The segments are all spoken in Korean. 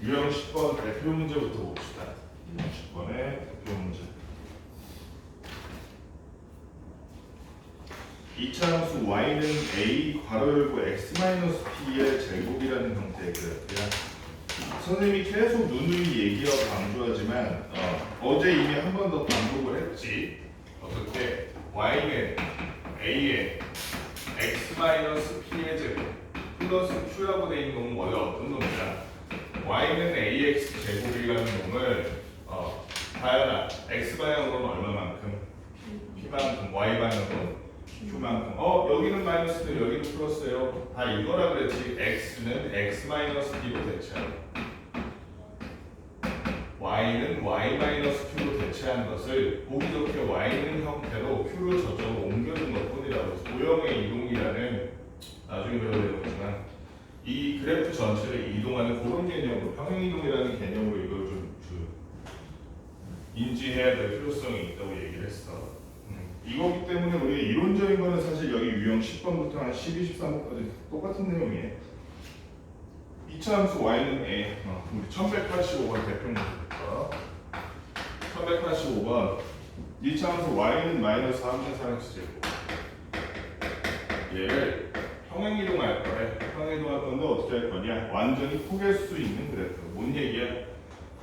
유형 10번 대표 문제부터 봅시다. 유형 10번의 대표 문제. 이차함수 y는 a 괄호 열고 x-p의 제곱이라는 형태의 그래프야. 선생님이 계속 누누이 얘기하고 강조하지만 어제 이미 한 번 더 반복을 했지. 어떻게 y는 a의 x-p의 제곱 플러스 q라고 돼 있는 놈은 원래 어떤 놈이야? y는 ax 제곱이라는 놈을 다연아 x 방향으로는 얼마만큼? p만큼, y 방향으로는 q만큼. 여기는 마이너스인데 여기는 플러스예요. 다 이거라 그랬지. x는 x-p로 대체하고 y는 y-q로 대체한 것을 보기 좋게 y는 형태로 q를 저쪽으로 옮겨준 것뿐이라고 해서 도형의 이동이라는 나중에 배워야 되는 거지만 이 그래프 전체를 이동하는 그런 개념으로 평행이동이라는 개념으로 이걸 좀 인지해야 될 필요성이 있다고 얘기를 했어. 이거기 때문에 우리가 이론적인 거는 사실 여기 유형 10번부터 한 12, 13번까지 똑같은 내용이에요. 이차함수 y는 a 우리 1185번 대표 문제부터 1185번 이차함수 y는 마이너스 4분의 4x 제곱 얘를 평행이동할 거래. 평행이동할 건데 어떻게 할 거냐? 완전히 포개할 수 있는 그래프. 뭔 얘기야?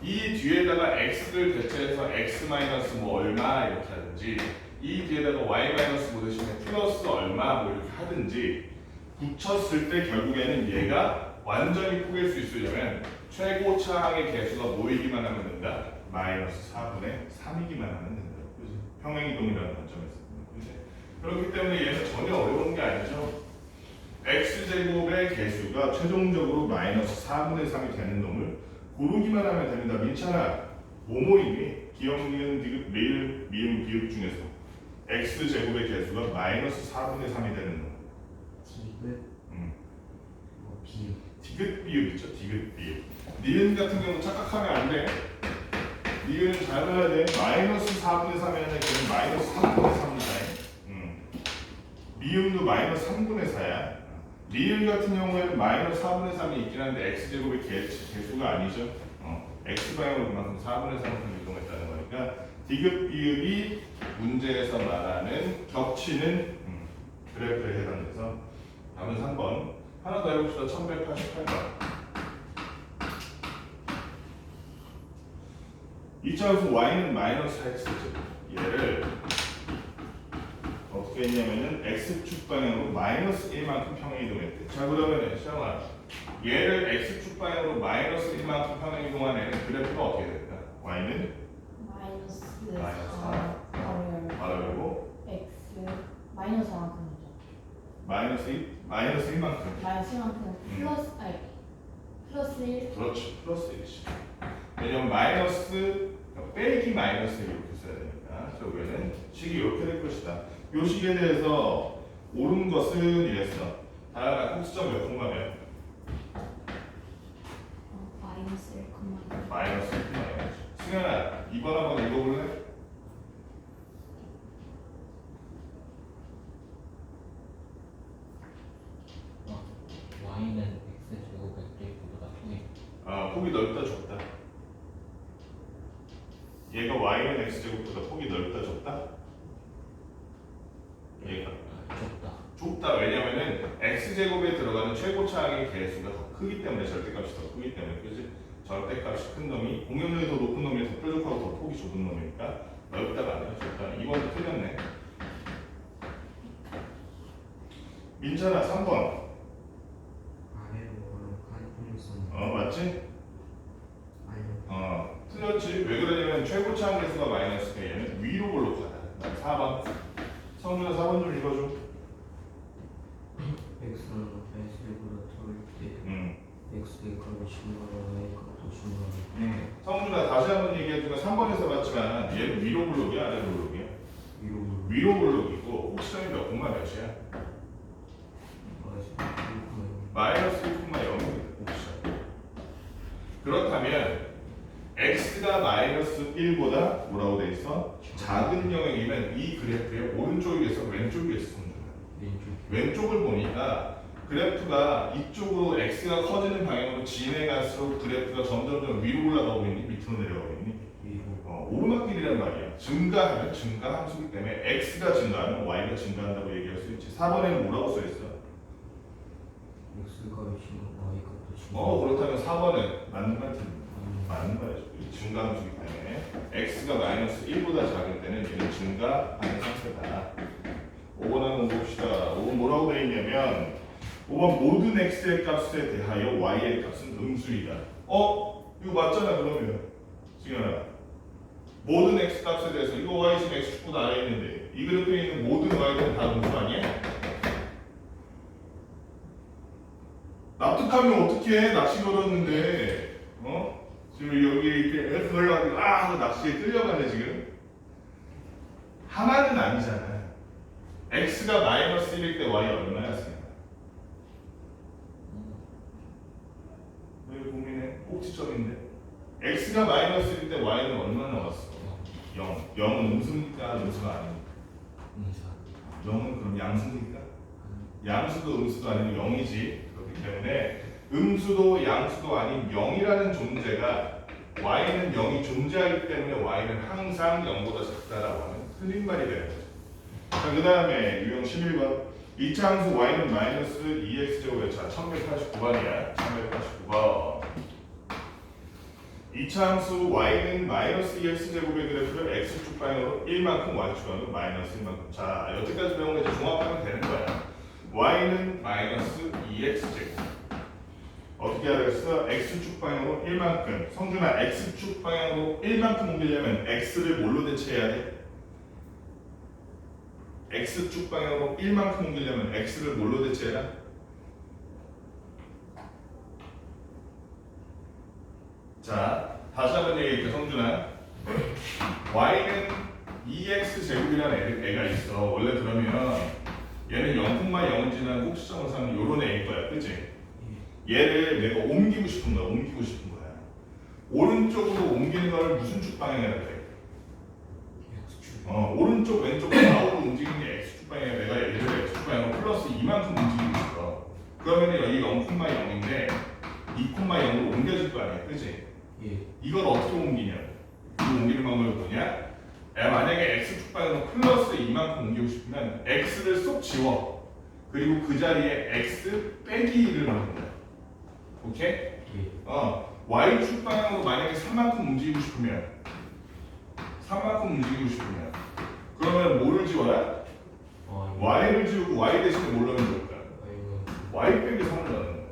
이 뒤에다가 x를 대체해서 x 마이너스 뭐 얼마 이렇게 하든지 이 뒤에다가 y 마이너스 뭐 대신에 플러스 얼마 뭐 이렇게 하든지 붙였을 때 결국에는 얘가 완전히 포개할 수 있으려면 최고차항의 개수가 모이기만 하면 된다. 마이너스 4분의 3이기만 하면 된다. 그지? 평행이동이라는 관점에서. 그지? 그렇기 때문에 얘는 전혀 어려운 게 아니죠. x제곱의 개수가 최종적으로 마이너스 4분의 3이 되는 놈을 고르기만 하면 됩니다. 민찬아, 모모이니 기억, 니은, 디귿, 리을, 미음, 비읍 중에서 x제곱의 개수가 마이너스 4분의 3이 되는 놈. 디귿? 비읍. 디귿, 비읍 있죠? 디귿, 비읍. 니은 같은 경우 착각하면 안 돼. 니은 잘 봐야 돼. 마이너스 4분의 3이 아니라 걔는 마이너스 3분의 3이다. 미음도 마이너스 3분의 4야. 리을 같은 경우에는 마이너스 4분의 3이 있긴 한데 x제곱의 개수가 아니죠. x방향으로 그만큼 4분의 3을 이동했다는 거니까 디귿, 비읍이 문제에서 말하는 겹치는 그래프에 해당돼서 답은 3번. 하나 더 해봅시다. 1188번. 이차함수 y는 마이너스 x제곱 얘를 어떻게 했냐면은 x축 방향으로 마이너스 1만큼 평행이동했대. 자 그러면은 시영아 얘를 x축 방향으로 마이너스 1만큼 평행이동한 애는 그래프가 어떻게 될까? y는 마이너스 4 바로 열고 x 마이너스 4만큼이죠. 마이너스 1만큼 마이너스 1만큼 플러스 플러스 1. 그렇지 플러스 1이지. 왜냐면 마이너스 빼기 마이너스 이렇게 써야 되니까 결국에는 식이 이렇게 될 것이다. 요 식에 대해서 옳은 것은 이랬어. 다양한 꼭지점 몇 콤마면 마이너스 1,2. 마이너스 1콤마야. 승현아 이번 한번 읽어볼래? y는 x제곱의 그래프보다 크게. 폭이 넓다 좁다. 얘가 y는 x제곱보다 폭이 넓다 좁다? 얘가 좁다. 좁다. 왜냐면은 x제곱에 들어가는 최고차항의 개수가 더 크기 때문에 절대값이 더 크기 때문에 그지? 절대값이 큰 놈이 공연율이 더 높은 놈이 더 뾰족하고 더 폭이 좁은 놈이니까 넓다가 아니라 좁다. 2번도 틀렸네. 민찬아 3번. 아래로 가는 맞지? 아니요. 틀렸지. 왜 그러냐면 최고차항 개수가 마이너스 얘는 위로 올라가다. 4번. 성준아 4번 좀 읽어줘. x는 x제곱보다 적을 때 x의 값을 증가하고 y의 값도 증가하고. 성준아 다시 한번 얘기해주면 3번에서 봤지만 얘는 위로 블록이야 아래 블록이야? 위로 블록이고 꼭지점이 몇 콤마 몇이야? 마이너스 1,0입니다. 꼭지점. 그렇다면 x가 마이너스 1보다 뭐라고 돼 있어? 작은 영역이면 이 그래프의 오른쪽에서 왼쪽이겠어. 왼쪽을 보니까 그래프가 이쪽으로 x가 커지는 방향으로 진행할수록 그래프가 점점점 위로 올라가고 있니? 밑으로 내려가고 있니? 위로. 오르막길이란 말이야. 증가하면 증가 함수기 때문에 x가 증가하면 y가 증가한다고 얘기할 수 있지. 4번에는 뭐라고 써있어? x 값이 y 값도 증가. 그렇다면 4번은 맞는 말 틀린 맞는 말이죠. 증가 함수기 때문에 x가 마이너스 1보다 작을 때는 얘는 증가하는 상태다. 5번 한번 봅시다. 5번 뭐라고 되어 있냐면 5번 모든 x의 값에 대하여 y의 값은 음수이다. 이거 맞잖아. 그러면 지금 모든 x 값에 대해서 이거 y 지금 x축보다 아래에 있는데 이 그래프에 있는 모든 y들은 다 음수 아니야? 납득하면 어떻게 해? 낚시 걸었는데 지금 여기 이렇게 F 걸려가지고 하고 낚시에 끌려가네 지금. 하나는 아니잖아. x가 마이너스 1일 때 y 얼마였어요? 여기 고민해. 꼭지점인데 x가 마이너스 1일 때 y는 얼마 나왔어? 0. 0은 음수입니까? 음수가 아닙니까? 음수. 0은 그럼 양수입니까? 양수도 음수도 아니고 0이지. 그렇기 때문에 음수도 양수도 아닌 0이라는 존재가 y는 0이 존재하기 때문에 y는 항상 0보다 작다라고 하는 틀린 말이 되는 거죠. 자, 그 다음에 유형 11번 2차 함수 y는 마이너스 2x제곱에 자 1189번이야. 1189번 2차 함수 y는 마이너스 2x제곱의 그래프를 x축 방향으로 1만큼 y축 방향으로 마이너스 1만큼. 자, 여태까지 배운 거 이제 종합하면 되는 거야. y는 마이너스 2x제곱 어떻게 하랬어? x축 방향으로 1만큼. 성준아, x축 방향으로 1만큼 옮기려면 x를 뭘로 대체해야 돼? x축 방향으로 1만큼 옮기려면 x를 뭘로 대체해라? 자, 다시 한번 얘기할게. 성준아, y는 2x제곱이라는 애가 있어. 원래 그러면 얘는 0,0을 지나는 꼭지점을 사는 요런 애일 거야. 그치? 얘를 내가 옮기고 싶은 거야. 오른쪽으로 옮기는 걸 무슨 축 방향이라 그래? x축. 오른쪽 왼쪽 좌우로 움직이는 게 x축 방향이야. 내가 얘를 x축 방향으로 플러스 2만큼 움직이고 있어. 그러면 여기 0,0인데 2,0으로 옮겨질 거 아니야. 그치? 예. 이걸 어떻게 옮기냐? 이 옮기는 방법이 뭐냐? 만약에 x축 방향으로 플러스 2만큼 옮기고 싶으면 x를 쏙 지워. 그리고 그 자리에 x 빼기 1을 넣는 거야. 오케이? 예. y축 방향으로 만약에 3만큼 움직이고 싶으면 그러면 뭐를 지워라? y를 지우고 y 대신에 뭘 넣으면 좋을까? y 빼기 3을 넣는 거야.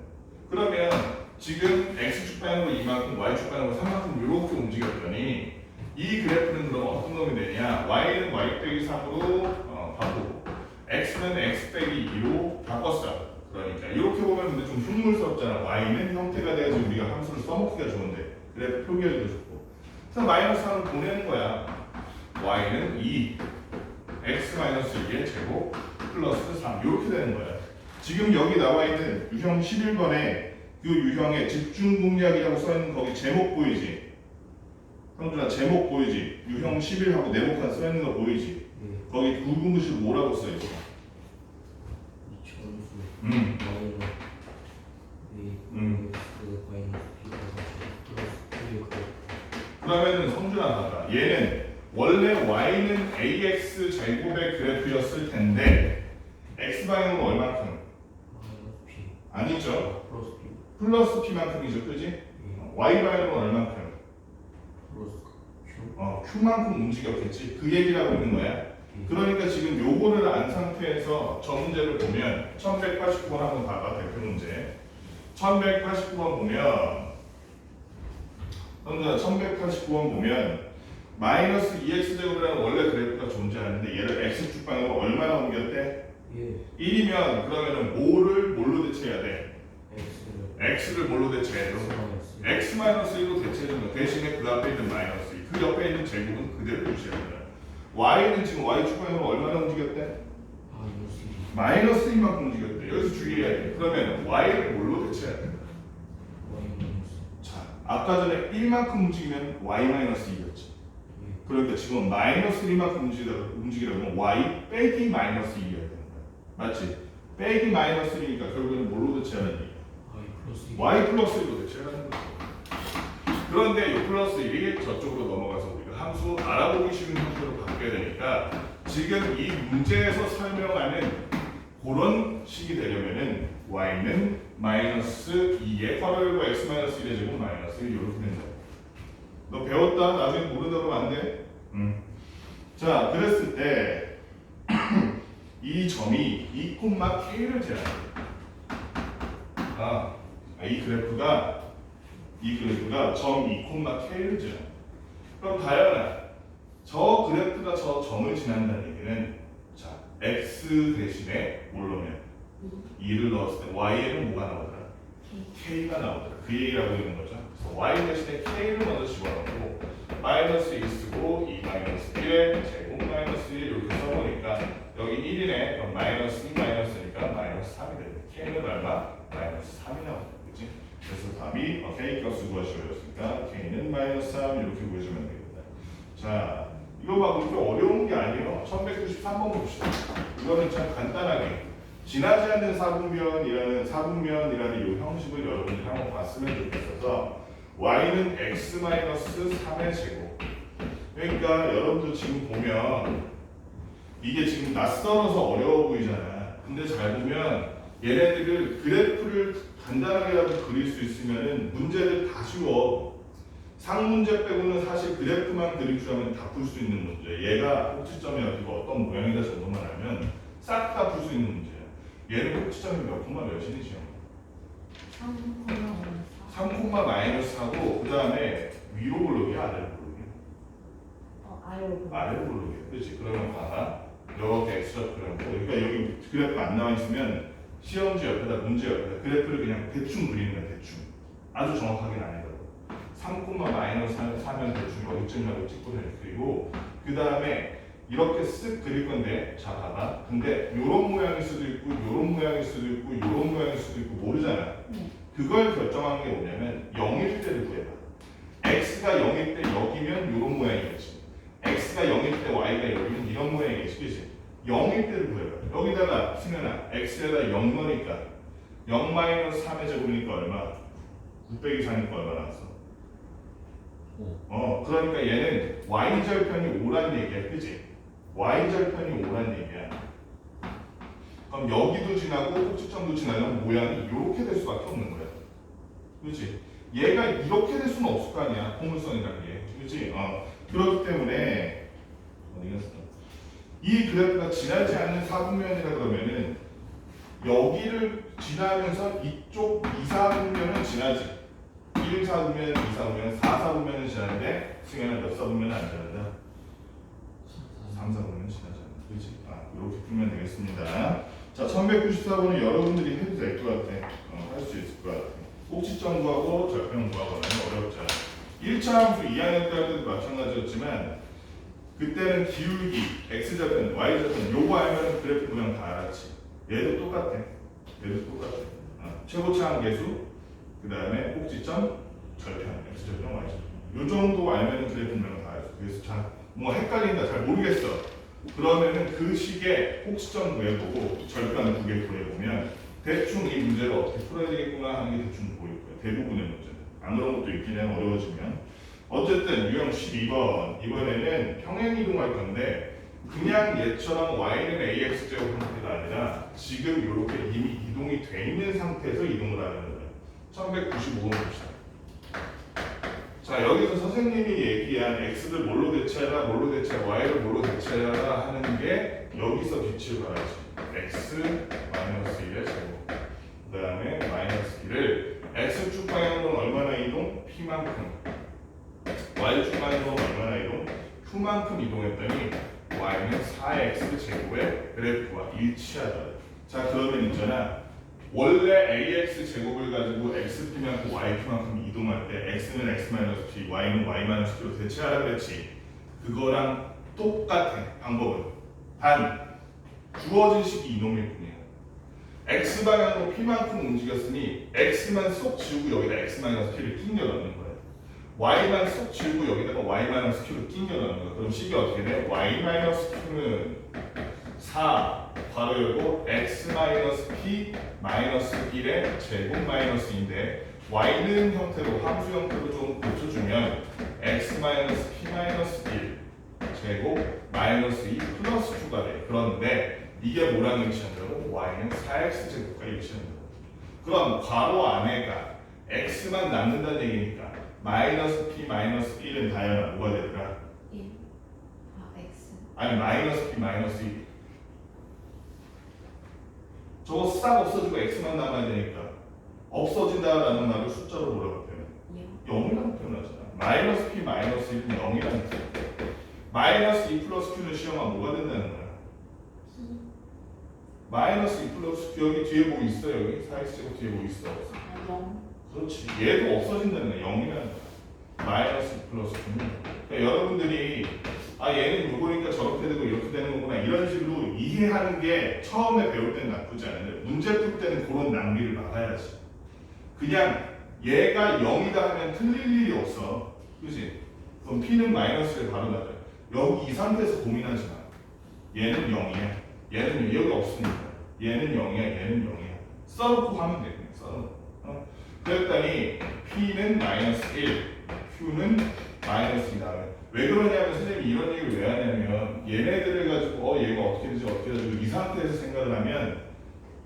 그러면 지금 x축 방향으로 2만큼 y축 방향으로 3만큼 이렇게 움직였더니 이 그래프는 그럼 어떤 놈이 되냐? y는 y 빼기 3으로 바꾸고 x는 x 빼기 2로 바꿨어. 그러니까 이렇게 보면 근데 좀 흉물스럽잖아. y는 형태가 돼야지 우리가 함수를 써먹기가 좋은데 그래프 표기하기도 좋고. 그래서 마이너스 3을 보내는 거야. y는 2 x 마이너스 2의 제곱 플러스 3 이렇게 되는 거야. 지금 여기 나와 있는 유형 11번에 그 유형에 집중 공략이라고 써있는 거기 제목 보이지? 형준아 제목 보이지? 유형 11하고 네모칸 써있는 거 보이지? 예. 거기 구분식 뭐라고 써있어? 이천수. 그러면은 성준아 봐봐. 얘는 원래 y는 ax 제곱의 그래프였을 텐데 x 방향으로 얼만큼? 아니죠. 플러스 p만큼이죠, 그지? y 방향으로 얼만큼? q만큼 움직였겠지. 그 얘기를 하고 있는 거야. 그러니까 지금 요거를 안 상태에서 저 문제를 보면 1189번 한번 봐봐. 대표 문제 1189번 보면 현재 1189번 보면 마이너스 2x제곱이라는 원래 그래프가 존재하는데 얘를 x축 방향으로 얼마나 옮겼대? 1이면 그러면은 뭐를 뭘로 대체해야 돼? x를 뭘로 대체해야 돼? x-1로 대체해주는 거. 대신에 그 앞에 있는 마이너스 2, 그 옆에 있는 제곱은 그대로 유지해야 돼. y는 지금 y축 방향으로 얼마나 움직였대? 마이너스 2만큼 움직였대. 여기서 주의해야 돼. 그러면 y를 뭘로 대체해야 돼? 자, 아까 전에 1만큼 움직이면 y-2였지. 그러니까 지금 마이너스 1만큼 움직이라면 y 빼기 마이너스 2여야 되는 거야. 맞지? 빼기 마이너스 1이니까 결국에는 뭘로 대체하는 얘기야? y 플러스 1. y 플러스 1로 대체하는 거죠. 그런데 이 플러스 1이 저쪽으로 넘어가서 우리가 함수 알아보기 쉬운 형태로 바뀌어야 되니까 지금 이 문제에서 설명하는 그런 식이 되려면은 y는 마이너스 2의 괄호열고 x 마이너스 1의 제곱 마이너스 1 이렇게 된다. 너 배웠다? 나중에 모르다고 안 돼? 자, 그랬을 때 이 점이 2,k를 제한해. 이 그래프가 점 2,k를 제한해. 그럼 다현아, 저 그래프가 저 점을 지난다는 얘기는 자, x 대신에 뭘로면 2를 넣었을 때 y에는 뭐가 나오더라? k가 나오더라. 그 얘기라고 있는 거죠. 그래서 y 대신에 k를 먼저 집어넣고 마이너스 2 쓰고 2 마이너스 1에 제곱 마이너스 1 이렇게 써보니까 여기 1이네. 그럼 마이너스 2 마이너스니까 마이너스 3이 되네. k는 얼마? 마이너스 3이 나온다. 그치? 그래서 답이 k 값을 구하시오였으니까 k는 마이너스 3 이렇게 구해주면 되겠다. 자, 이거 막 그렇게 어려운 게 아니에요. 1193번 봅시다. 이거는 참 간단하게 지나지 않는 사분면이라는 이 형식을 여러분이 한번 봤으면 좋겠어서 y는 x-3의 제곱. 그러니까 여러분들 지금 보면 이게 지금 낯설어서 어려워 보이잖아. 근데 잘 보면 얘네들을 그래프를 간단하게라도 그릴 수 있으면은 문제들 다 쉬워. 상문제 빼고는 사실 그래프만 그릴 줄 알면 다 풀 수 있는 문제. 얘가 꼭지점이 어떤 모양이다 정도만 알면 싹 다 풀 수 있는 문제야. 얘는 꼭지점이 몇 콤마 몇이니 지금? 3,-4고 그 다음에 위로 블록이야 아래로 블록이야? 아래로 블록이야. 그렇지? 그러면 봐봐. 이렇게 x좌표 그려놓고 그러니까 여기 그래프 안 나와 있으면 시험지 옆에다 문제 옆에다 그래프를 그냥 대충 그리는 거야. 대충. 아주 정확하게는 아니더라고. 3,-4면 대충 여기쯤하고 찍고 그리고 그 다음에 이렇게 쓱 그릴 건데 자 봐봐. 근데 요런 모양일 수도 있고 요런 모양일 수도 있고 요런 모양일 수도 있고 모르잖아. 그걸 결정하는 게 뭐냐면 0일 때를 구해봐. x가 0일 때 여기면 요런 모양이겠지. x가 0일 때 y가 여기면 이런 모양이겠지. 그치? 0일 때를 구해봐. 여기다가 승현아 x에다 0 넣으니까 0-3의 제곱이니까 얼마? 6 빼기 4니까 얼마 나왔어? 그러니까 얘는 y절편이 5란 얘기야. 그치? y절편이 5란 얘기야. 그럼 여기도 지나고 꼭지점도 지나면 모양이 이렇게 될 수밖에 없는 거야. 그렇지? 얘가 이렇게 될 수는 없을 거 아니야. 포물선이라는 게. 그렇지? 그렇기 때문에 어디 갔어? 이 그래프가 지나지 않는 사분면이라 그러면은 여기를 지나면서 이쪽 2사분면은 지나지. 1사분면, 2사분면, 4사분면은 지나는데 승현은 몇 사분면은 안 지난다? 3사분면은 지나지 않는다. 그렇지? 이렇게 풀면 되겠습니다. 자, 1194번은 여러분들이 해도 될 것 같아. 할 수 있을 것 같아. 꼭지점 구하고 절편 구하고는 어렵잖아. 1차 함수 2학년 때도 마찬가지였지만 그때는 기울기, x절편, y절편 요거 알면 그래프 모양 다 알았지. 얘도 똑같아. 최고차 함계수, 그 다음에 꼭지점, 절편, x절편, y절편 요 정도 알면 그래프 모양 다 알았어. 그래서 잘 뭐 헷갈린다, 잘 모르겠어. 그러면은 그 식의 꼭지점 구해보고 절편 두 개 구해보면 대충 이 문제를 어떻게 풀어야 되겠구나 하는 게 대충 보일 거예요. 대부분의 문제는. 안 그런 것도 있긴 해요. 어려워지면. 어쨌든 유형 12번. 이번에는 평행이동할 건데 그냥 얘처럼 y는 ax 제곱 형태가 아니라 지금 이렇게 이미 이동이 돼 있는 상태에서 이동을 하는 거예요. 1195번 봅시다. 자, 여기서 선생님이 얘기한 x를 뭘로 대체하라, y를 뭘로 대체하라 하는 게 여기서 빛을 발하지. x-1의 제곱. 그 다음에 마이너스 1을 x축 방향으로는 얼마나 이동? p만큼. y축 방향으로는 얼마나 이동? q만큼 이동했더니 y는 4x 제곱의 그래프와 일치하다. 자, 그러면 있잖아. 원래 ax 제곱을 가지고 xp만큼 yp만큼 이동할 때 x는 x-p, y는 y-p로 대체하라 그랬지. 그거랑 똑같아. 방법은. 단 주어진 식이 이놈일 뿐이야. x 방향으로 p만큼 움직였으니 x만 쏙 지우고 여기다 x-p를 끼겨 넣는 거야. y만 쏙 지우고 여기다가 y-q를 끼겨 넣는 거야. 그럼 식이 어떻게 돼? y-q는 4 괄호 열고 x 마이너스 p 마이너스 1의 제곱 마이너스인데 y는 형태로 함수 형태로 좀 고쳐주면 x 마이너스 p 마이너스 1 제곱 마이너스 2 플러스 2가 돼. 그런데 이게 뭐라는 의미한다고? y는 4x 제곱과 일치한다고. 그럼 괄호 안에가 x만 남는다는 얘기니까 마이너스 p 마이너스 1은 다양한 뭐가 될까? 1. 아, X. 아니 마이너스 p 마이너스 1. 저거 싹 없어지고 x만 남아야 되니까 없어진다라는 말을 숫자로 뭐라고 표현해? 0이라고 표현하잖아. 마이너스 p 마이너스 1은 0이라는 뜻이야. 마이너스 2 플러스 q는 시험아 뭐가 된다는 거야? P. 마이너스 2 플러스 q 여기 뒤에 뭐 있어? 여기 4x제곱 뒤에 뭐 있어? 아, 0. 그렇지. 얘도 없어진다는 거야. 0이라는 거야. 마이너스 2 플러스 q는. 그러니까 여러분들이 아 얘는 요거니까 저렇게 되고 이렇게 되는 거구나 이런 식으로 이해하는 게 처음에 배울 때는 나쁘지 않은데 문제 풀 때는 그런 낭비를 막아야지. 그냥 얘가 0이다 하면 틀릴 일이 없어. 그치? 그럼 p는 마이너스를 바로 나가요. 여기 이 상태에서 고민하지 마. 얘는 0이야. 얘는 여기 없으니까. 얘는 0이야. 얘는 0이야. 써놓고 하면 돼. 그냥 써놓고. 그랬더니 p는 마이너스 1, q는 마이너스 2다. 왜 그러냐면 선생님이 이런 얘기를 왜 하냐면 얘네들을 가지고 얘가 어떻게 되지 어떻게 되지 이 상태에서 생각을 하면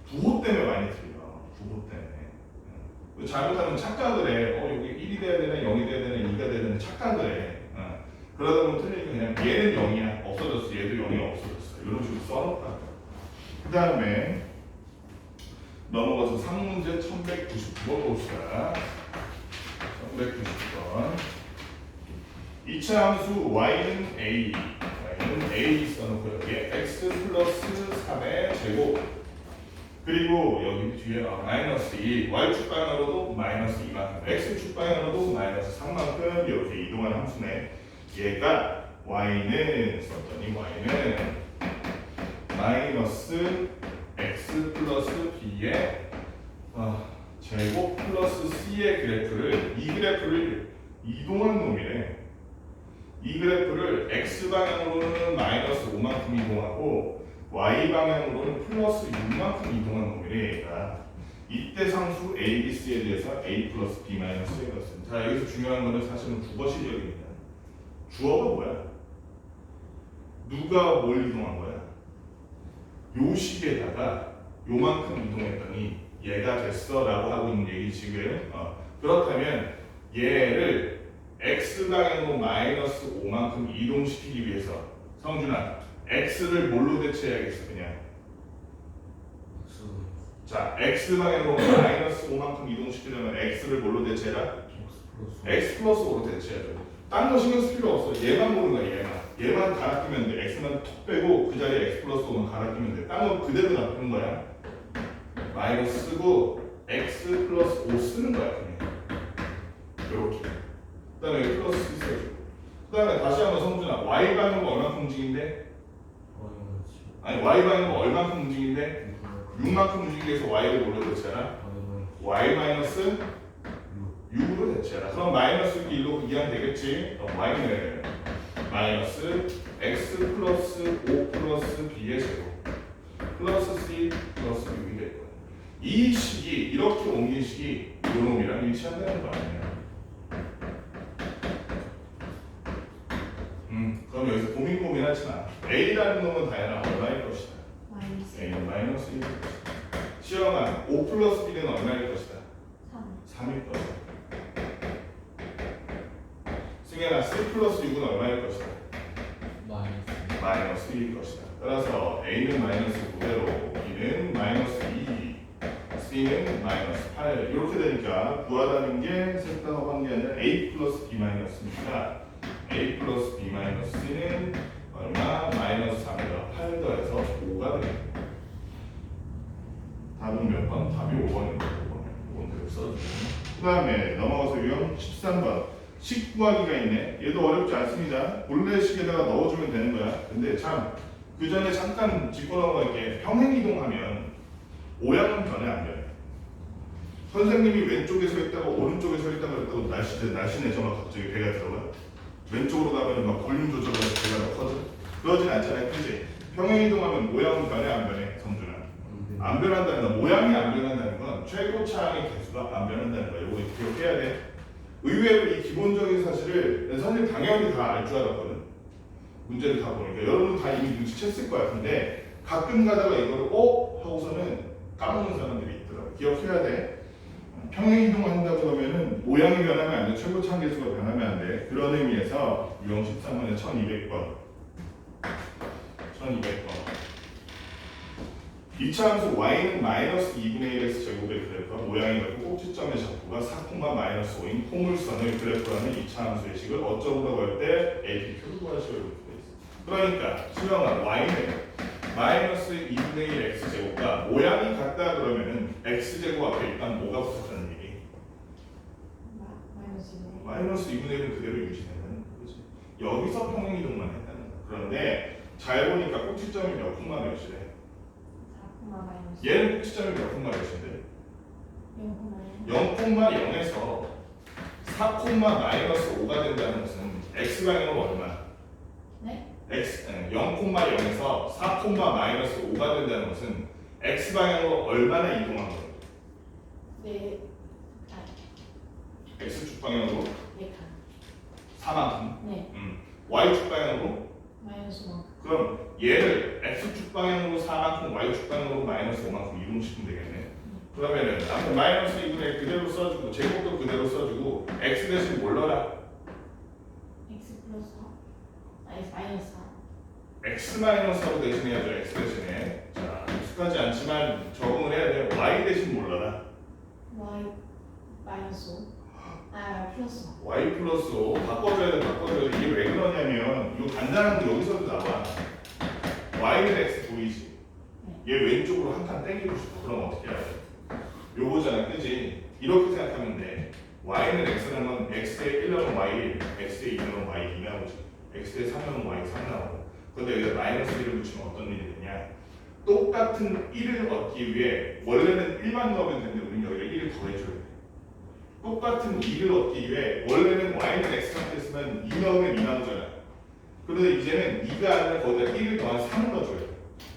부호 때문에 많이 틀려. 부호 때문에. 잘못하면 착각을 해. 여기 1이 돼야 되나 0이 돼야 되나 2가 돼야 되나 착각을 해. 그러다 보면 틀리니까 그냥 얘는 0이야. 없어졌어. 얘도 0이 없어졌어. 이런 식으로 써놓다. 그 다음에 넘어가서 3문제 1199번 봅시다. 1199번. 2차 함수 y는 a 써놓고 여기에 x 플러스 3의 제곱 그리고 여기 뒤에 마이너스 2 y축 방향으로도 마이너스 2만큼 x축 방향으로도 마이너스 3만큼 이렇게 이동하는 함수네. 얘가 y는 썼더니 y는 마이너스 x 플러스 b의 제곱 플러스 c의 그래프를 이 그래프를 이동한 놈이래. 이 그래프를 x 방향으로는 마이너스 5만큼 이동하고 y 방향으로는 플러스 6만큼 이동한 놈이래. 얘가 이때 상수 a, b, c에 대해서 a 플러스 b 마이너스 c가 있습니다. 자 여기서 중요한 거는 사실은 주어 시력입니다. 주어가 뭐야? 누가 뭘 이동한 거야? 요 식에다가 요만큼 이동했더니 얘가 됐어 라고 하고 있는 얘기 지금. 그렇다면 얘를 x 방향으로 마이너스 5만큼 이동시키기 위해서 성준아 x를 뭘로 대체해야겠어? 그냥 자 x 방향으로 마이너스 5만큼 이동시키려면 x를 뭘로 대체해라? x 플러스 5로 대체해야죠. 딴 거 신경 쓸 필요 없어. 얘만 보는 거야. 얘만 갈아 끼면 돼. x만 톡 빼고 그 자리에 x 플러스 5만 갈아 끼면 돼. 딴 거 그대로 놔두는 거야. 마이너스 쓰고 x 플러스 5 쓰는 거야. 그냥 이렇게. 그 다음에 플러스 있어요. 그 다음에 다시 한번 성준아 y 방향으로 얼마큼 움직인대? 아니 y 방향으로 얼마큼 움직인대? 6만큼 움직이기 위해서 y를 뭘로 대체하라? y 마이너스 6으로 대체하라. 그럼 마이너스 1로 이해하면 되겠지? 그럼 y는 마이너스 x 플러스 5 플러스 b의 제곱 플러스 c 플러스 6이 될 거야. 이 식이 이렇게 옮긴 식이 요놈이랑 일치한다는 거 아니야. 그럼 여기서 고민하지 마. a라는 놈은 다양한 얼마일 것이다. 마이너스 a는 마이너스 1일 것이다. 시험아 5 플러스 b는 얼마일 것이다. 3. 3일 것이다. 승현아 c 플러스 6은 얼마일 것이다. 마이너스 1일 것이다. 따라서 a는 마이너스 9대로 b는 마이너스 2 c는 마이너스 8 이렇게 되니까 구하다는 게 셋 다 허한 게 아니라 a 플러스 b 마이너스니까 a 플러스 b 마이너스 c는 얼마? 마이너스 3에다 8 더해서 5가 됩니다. 답은 몇 번? 답이 5번입니다. 5번 대로 써주고 그 다음에 넘어가서 유형 13번 식 구하기가 있네. 얘도 어렵지 않습니다. 본래 식에다가 넣어주면 되는 거야. 근데 참 그 전에 잠깐 짚고 넘어갈게. 평행이동하면 오양은 변해 안 변해? 선생님이 왼쪽에 서 있다가 오른쪽에 서 있다가 그랬다고 날씬해져만 갑자기 배가 들어가? 왼쪽으로 가면 막 볼륨 조절하면서 배가 막 커져? 그러진 않잖아요. 그지? 평행 이동하면 모양은 변해 안 변해? 성준아. 안 변한다는 건 모양이 안 변한다는 건 최고차항의 개수가 안 변한다는 거야. 이거 기억해야 돼. 의외로 이 기본적인 사실을 선생님 당연히 다 알 줄 알았거든. 문제를 다 보니까 여러분 다 이미 눈치챘을 거야. 근데 가끔 가다가 이거를 하고서는 까먹는 사람들이 있더라고. 기억해야 돼. 평행 이동한다 그러면은 모양이 변하면 안 돼. 최고차항 개수가 변하면 안 돼. 그런 의미에서 유형 13번에 1200번. 1200번. 이차함수 y는 마이너스 2분의 1x 제곱의 그래프와 모양이 같고 꼭지점의 적구가 4,-5인 포물선을 그래프라는 이차함수의 식을 어쩌고라고 할 때 AP표로 구하시오 이렇게 돼 있어. 그러니까 수영아 y는 마이너스 2분의 1 x 제곱과 모양이 같다 그러면은 x 제곱 앞에 일단 뭐가 붙었다는 얘기? 마이너스네. 마이너스 2분의 1은 그대로 유지되는 거지. 여기서 평행 이동만 했다는 거야. 그런데 잘 보니까 꼭지점이 몇 콤마 몇이래? 4, 마이너스. 얘는 꼭지점이 몇 콤마 몇인데? 0,0에서 4,-5가 된다는 것은 x방향으로 얼마? 네? 0,0에서 4,-5가 된다는 것은 x방향으로 얼마나 이동한 거예요? 네. x축 방향으로 네 칸. 4만큼. 네. y축 방향으로 마이너스 5. 그럼 얘를 x축 방향으로 4만큼, y축 방향으로 마이너스 5만큼 이동시키면 되겠네. 그러면은 아무튼 마이너스 2분의 그대로 써주고 제곱도 그대로 써주고 x 대신 뭘 넣어라? x 플러스 4. 아니 마이너스 4. x 마이너스하고 대신해야죠. x 대신에. 자, 익숙하지 않지만 적응을 해야 돼요. y 대신 뭘 넣어라? y 마이너스 5. 아 플러스 5. y 플러스 5 바꿔줘야 돼. 바꿔줘야 돼. 이게 왜 그러냐면 이거 간단한 거 여기서도 나와. y는 x 보이지? 얘 왼쪽으로 한 칸 땡기고 싶어. 그럼 어떻게 해야 돼? 요거잖아, 그지? 이렇게 생각하면 돼. y는 x라는 건 x에 1 넣으면 y 1, x에 2 넣으면 y 2 나오지. x에 3 넣으면 y 3 나오고. 근데 여기다 마이너스 1을 붙이면 어떤 일이 되냐? 똑같은 1을 얻기 위해 원래는 1만 넣으면 되는데 우리는 여기를 1을 더해줘야 돼. 똑같은 2를 얻기 위해 원래는 y는 x 상태였으면 2 넣으면 2 나오잖아. 그런데 이제는 2가 아니라 거기다 1을 더한 3을 넣어줘야 돼.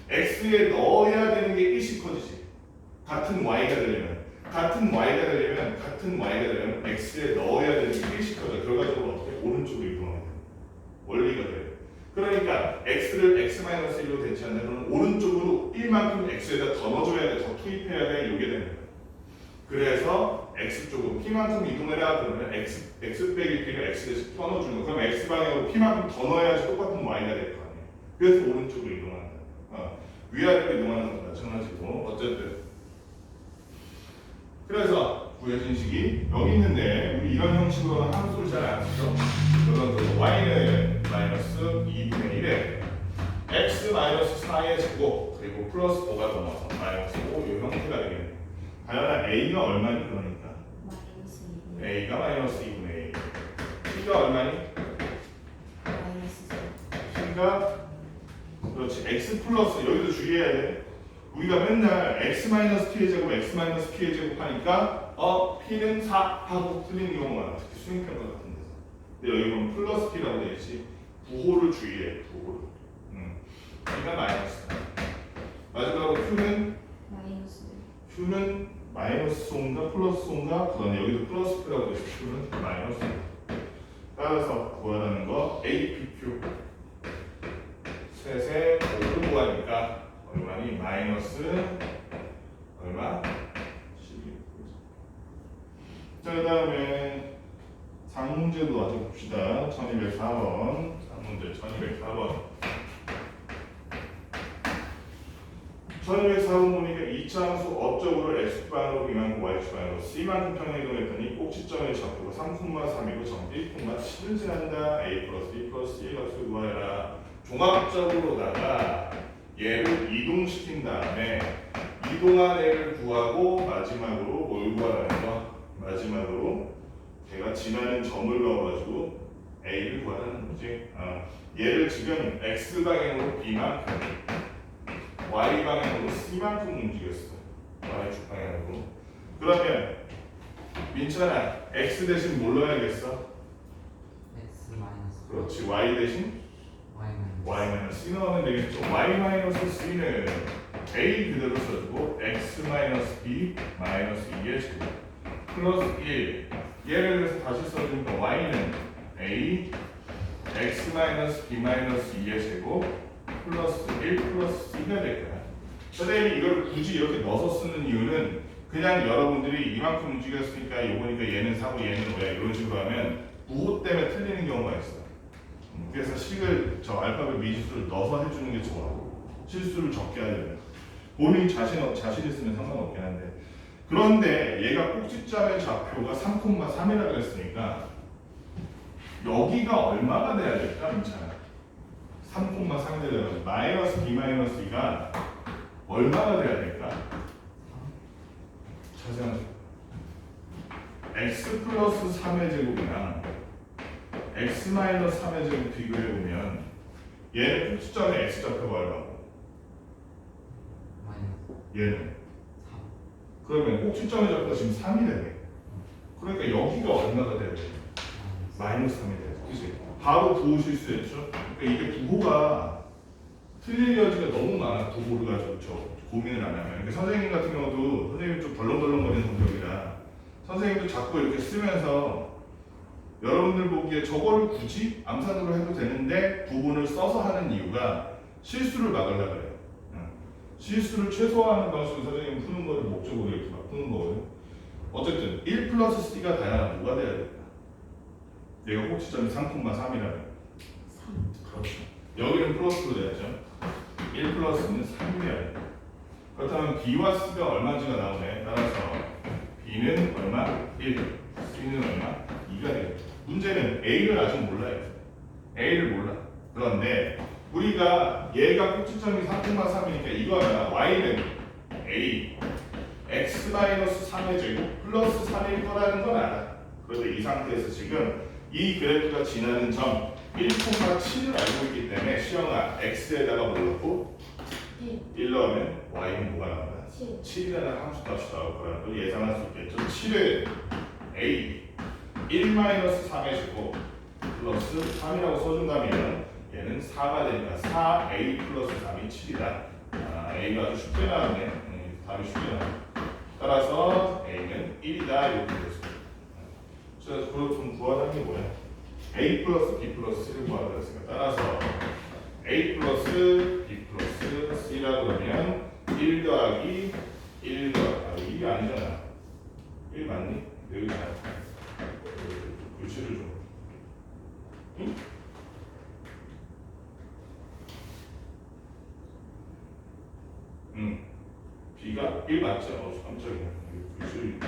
x에 넣어야 되는 게 1씩 커지지. 같은 y가 되려면 x에 넣어야 되는 게 1씩 커져. 결과적으로 어떻게? 오른쪽으로 이동하게 돼. 원리가 돼. 그러니까 x를 x-1로 대체하면 오른쪽으로 1만큼 x에다 더 넣어줘야 돼. 더 투입해야 돼. 이게 되는 거야. 그래서 x쪽으로 p만큼 이동해라 그러면 x 빼기 p를 x 대신 떠넣어주는 거. 그럼 x 방향으로 p만큼 더 넣어야지 똑같은 y가 될 거 아니야. 그래서 오른쪽으로 이동한다. 위아래로 이동하는 것도 마찬가지고 어쨌든 그래서 구해진 식이 여기 있는데 우리 이런 형식으로는 함수를 잘 안 쓰죠. 그런 y는 마이너스 2분의 1에 x 마이너스 4의 제곱 그리고 플러스 5가 넘어서 마이너스 5 이 형태가 되겠네. 당연한 a가 얼마니 그러니까 마이너스 2. a가 마이너스 2분의 1 p가 얼마니? 마이너스 4. p가 그렇지 x 플러스 여기도 주의해야 돼. 우리가 맨날 x 마이너스 p의 제곱 x 마이너스 p의 제곱 하니까 p는 4 하고 틀리는 경우가 많아. 특히 수행평가 같은 데서. 근데 여기 보면 플러스 p라고 되어 있지. 부호를 주의해. 부호를. p가 마이너스. 마지막으로 q는 마이너스. q는 마이너스 소인가 플러스 소인가? 그런데 여기도 플러스 p라고 되어 있어. q는 마이너스. 따라서 구하라는 거 APQ. 셋에 5를 구하니까 얼마니? 마이너스 얼마? 12. 자, 그 다음에 3문제도 아주 봅시다. 1204번 3문제 1204번 1204번 보니까 2차 함수 업적으로 x방으로 b만큼 y방으로 c만큼 평행이동했더니 꼭지점의 적도가 3,3이고 점도 1,7을 지난다. a 플러스 b 플러스 c의 값을 구하여라. 종합적으로다가 얘를 이동시킨 다음에 이동한 애를 구하고 마지막으로 뭘 구하라는 거? 마지막으로 걔가 지나는 점을 넣어가지고 a를 구하라는 거지. 얘를 지금 x 방향으로 b만큼 y 방향으로 c만큼 움직였어. y축 방향으로. 그러면 민찬아 x 대신 뭘 넣어야겠어? x 마이너스 그렇지. y 대신 y 마이너스 y-c 넣으면 되겠죠. y-c는 a 그대로 써주고 x-b 마이너스 2의 제곱 플러스 1 얘를 그래서 다시 써주니까 y는 a x-b-2의 제곱 플러스 1 플러스 c가 될 거야. 선생님이 이걸 굳이 이렇게 넣어서 쓰는 이유는 그냥 여러분들이 이만큼 움직였으니까 이거니까 얘는 4고 얘는 5야 이런 식으로 하면 부호 때문에 틀리는 경우가 있어. 그래서 식을 저 알파벳 미지수를 넣어서 해주는 게 좋아. 실수를 적게 하려면 본인 자신 있으면 상관없긴 한데 그런데 얘가 꼭지점의 좌표가 3,3이라고 그랬으니까 여기가 얼마가 돼야 될까? 괜찮아. 3,3이 되려면 마이너스 b 마이너스 2가 얼마가 돼야 될까? 자세한 x 플러스 3의 제곱이랑 x 마이너스 3의 제곱 비교해보면 얘는 꼭지점의 x 좌표가 얼마고 얘는 3. 그러면 꼭지점의 좌표가 지금 3이 되네. 그러니까 여기가 얼마가 돼야 돼? 마이너스 3이 돼. 그치? 바로 부호 실수했죠? 그러니까 이게 부호가 틀릴 여지가 너무 많아. 부호를 가지고 고민을 안 하면. 그러니까 선생님 같은 경우도 선생님이 좀 덜렁덜렁거리는 성격이라 선생님도 자꾸 이렇게 쓰면서 여러분들 보기에 저거를 굳이 암산으로 해도 되는데 부분을 써서 하는 이유가 실수를 막으려고 해요. 실수를 최소화하는 방식으로 선생님이 푸는 거를 목적으로 이렇게 막 푸는 거거든요. 어쨌든 1 플러스 c가 다양한 뭐가 돼야 될까? 얘가 꼭지점이 3,3이라면 3. 그렇죠. 여기는 플러스로 돼야죠. 1 플러스는 3이어야 돼. 그렇다면 b와 c가 얼마인지가 나오네. 따라서 b는 얼마? 1, c는 얼마? 2가 되겠죠. 문제는 a를 아직 몰라요. a를 몰라. 그런데 우리가 얘가 꼭지점이 3,3이니까 이거야. y는 a x-3의 제곱 플러스 3일 거라는 건 알아. 그런데 이 상태에서 지금 이 그래프가 지나는 점 1,7을 알고 있기 때문에 시영아 x에다가 뭘 넣고 1 넣으면 y는 뭐가 나온다? 7이라는 함수값이 나올 거라는 걸 예상할 수 있겠죠. 7은 a 1-3의 제곱 플러스 3이라고 써준다면 얘는 4가 되니까 4a 플러스 3이 7이다. a가 아주 쉽게 나왔네. 답이 쉽게 나왔네. 따라서 a는 1이다 이렇게 됐습니다. 그래서 그럼 구하자는 게 뭐야? a 플러스 b 플러스 c를 구하라 그랬으니까 따라서 a 플러스 b 플러스 c라 그러면 1 더하기 1 더하기 이게 아니잖아. 1 맞니? 여기 잘 글씨를 좀 응? b가 1 맞죠? 깜짝이야. 글씨를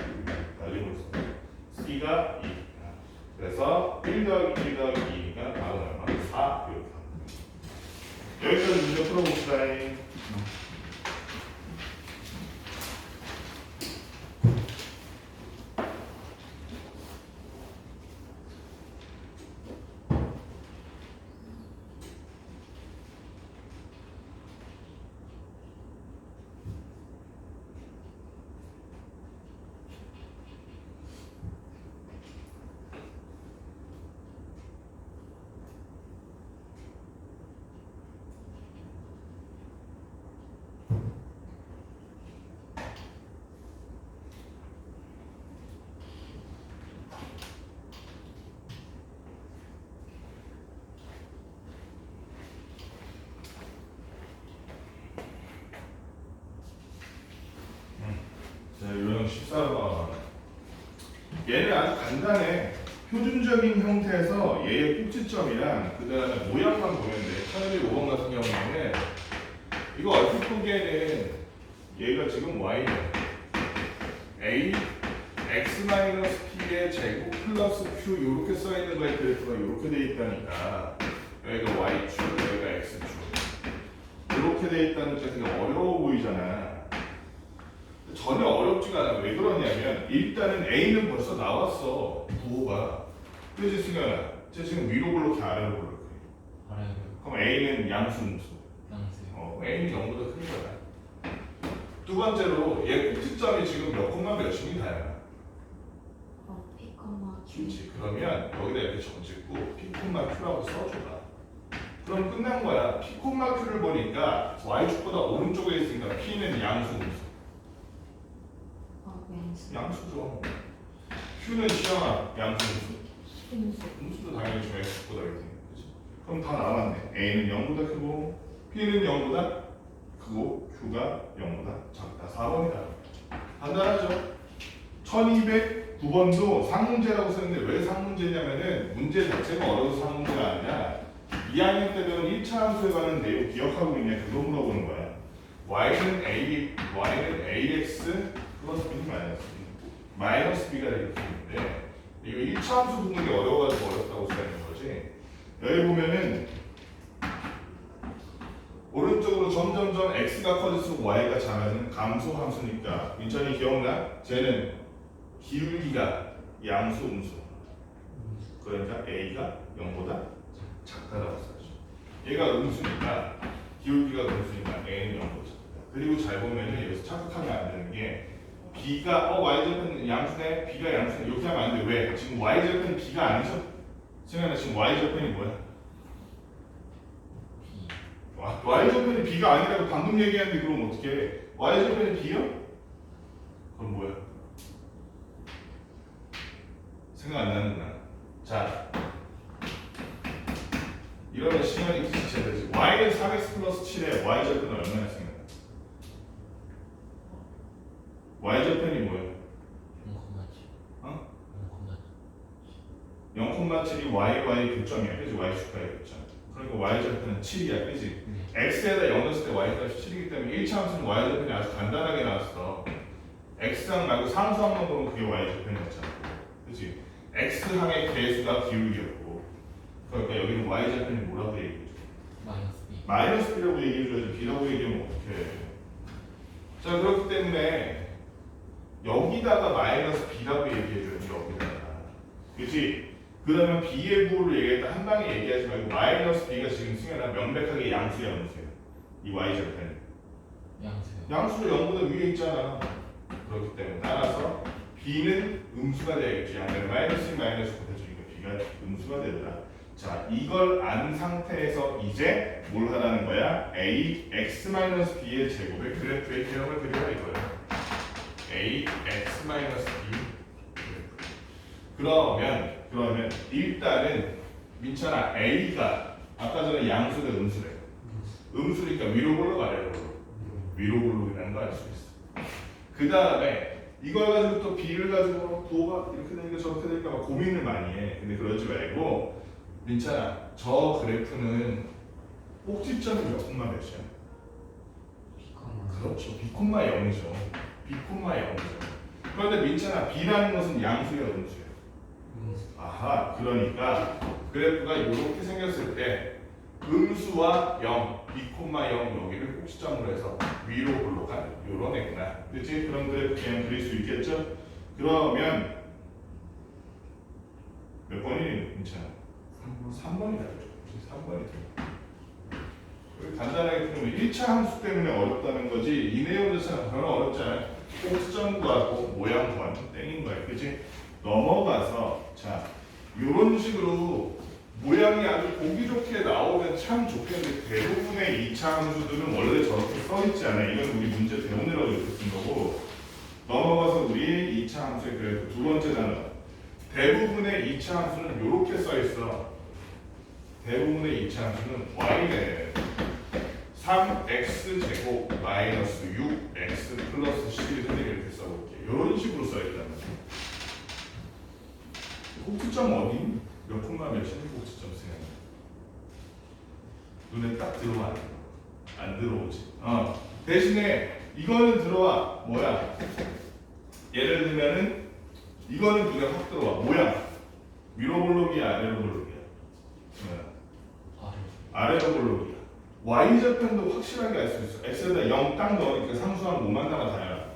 날리고 있어. c가 2. 그래서 1 더하기 1 더하기 2가 다음 얼마? 4 이렇게. 여기까지 문제 풀어봅시다. 자, 요령 14번. 얘는 아주 간단해. 표준적인 형태에서 얘의 꼭지점이랑 그 다음에 모양만 보면 돼. 1005번 같은 경우에는 이거 얼핏 보기에는 얘가 지금 y는 a x-p의 제곱 플러스 q 이렇게 써있는 거에 그래프가 이렇게 돼 있다니까 여기가 y축, 여기가 x축 이렇게 돼 있다는 게 되게 어려워 보이잖아. 전혀 어렵지가 않아. 왜 그러냐면 일단은 A는 벌써 나왔어. 부호가. 그지 승현아? 쟤 지금 위로 블록해 아래로 블록해. 아래로. 그럼 A는 양수인수. 양수. A는 0보다 큰 거야. 두 번째로 얘 꼭지점이 지금 몇 콤마 몇이니 다야. P, Q. 그렇지. 그러면 여기다 이렇게 점 찍고 P, Q라고 써줘봐. 그럼 끝난 거야. P, Q를 보니까 Y축보다 오른쪽에 있으니까 P는 양수, 음수. 양수. 양수죠. Q는 시험아 양수, 음수. 음수. 음수도 당연히 좀 X보다 있지. 그럼 다 남았네. A는 0보다 크고 P는 0보다 크고 Q가 0보다 작다. 4번이다. 간단하죠? 1209번도 상문제라고 썼는데 왜 상문제냐면은 문제 자체가 어려워서 상문제가 아니라 2학년 때 배운 1차 함수에 관한 내용 기억하고 있냐 그거 물어보는 거야. y는 ax 플러스 b는 마이너스 b가 이렇게 있는데 이거 1차 함수 부분이 어려워가지고 어렵다고 써있는 거지. 여기 보면은 오른쪽으로 점점점 x가 커질수록 y가 작아지는 감소 함수니까 민찬이 기억나? 쟤는 기울기가 양수 음수 그러니까 a가 0보다 작다라고 써야죠. 얘가 음수니까 기울기가 음수니까 a는 0보다 작다. 그리고 잘 보면은 여기서 착각하면 안 되는 게 b가 y절편 양수네 b가 양수네 이렇게 하면 안 돼. 왜? 지금 y절편 b가 아니죠? 생각나 지금 y절편이 뭐야? y절편이 b가 아니라고 방금 얘기했는데 그럼 어떻게 해? y절편이 b요? 그럼 뭐야? 생각 안 나는구나. 자, 이러면 시간이 기체야 되지. y는 3x 플러스 7에 y절편은 얼마나 생각나? y절편이 뭐야? 0,7이 y 교점이야. 그지? y축과의 교점. 그러니까 y절편은 7이야. 그지? x에다 0 넣었을 때 y값이 7이기 때문에 1차 함수는 y절편이 아주 간단하게 나왔어. x항 말고 상수항만 보면 그게 y절편이었잖아. 그지? x항의 개수가 기울기였고 그러니까 여기는 y절편이 뭐라고 얘기해줘? 마이너스 b라고 얘기해줘야지. b라고 얘기하면 어떡해. 자 그렇기 때문에 여기다가 마이너스 b라고 얘기해줘야지. 여기다가 그치? 그러면 b의 부호를 얘기했다 한 방에 얘기하지 말고 마이너스 b가 지금 승현아 명백하게 양수야 음수야. 이 y절편이 양수로 0보다 위에 있잖아. 그렇기 때문에 따라서 b는 음수가 되겠지. 양면은 마이너스 마이너스가 되니까 b가 음수가 되더라. 자 이걸 안 상태에서 이제 뭘 하라는 거야? ax-b의 제곱의 그래프의 개형을 그리라 이거야. ax-b 그러면 일단은 민찬아 a가 아까 전에 양수대 음수래. 음수니까 위로 볼록 아래로 볼록. 위로 볼록이라는 거 알 수 있어. 그 다음에 이걸 가지고 또 b를 가지고 부호가 이렇게 되니까 저렇게 되니까 막 고민을 많이 해. 근데 그러지 말고 민찬아 저 그래프는 꼭지점이 몇 콤마 몇이야? 그렇죠. b 콤마 0이죠. b 콤마 0이죠. 그런데 민찬아 b라는 것은 양수야 음수야? 아하, 그러니까 그래프가 이렇게 생겼을 때 음수와 0, b, 0 여기를 꼭지점으로 해서 위로 볼록한 요런 애구나. 그치? 그런 그래프 그냥 그릴 수 있겠죠? 그러면 몇 번이 괜찮아? 3번이다. 3번이다. 간단하게 보면 1차 함수 때문에 어렵다는 거지 이 내용 자체는 별로 어렵지 않아요. 꼭지점 구하고 모양 구하면 땡인 거야. 그치? 넘어가서 자 이런 식으로 모양이 아주 보기 좋게 나오면 참 좋겠는데 대부분의 2차 함수들은 원래 저렇게 써있지 않아요. 이건 우리 문제 배우느라고 이렇게 쓴 거고 넘어가서 우리 2차 함수의 그래프 두 번째 단어 대부분의 2차 함수는 이렇게 써있어. 대부분의 2차 함수는 y는 3x 제곱 마이너스 6x 플러스 11을 이렇게 써볼게. 이런 식으로 써있단 말이야. 꼭지점 어디? 몇 콤마 몇이 꼭지점 생각나? 눈에 딱 들어와. 안 들어오지. 대신에 이거는 들어와. 뭐야? 예를 들면은 이거는 눈에 확 들어와. 모양. 위로 볼록이야, 아래로 볼록이야? 아래로 볼록이야. y절편도 확실하게 알 수 있어. x에다 0 딱 넣으니까 상수항 뭐만 나가 다야.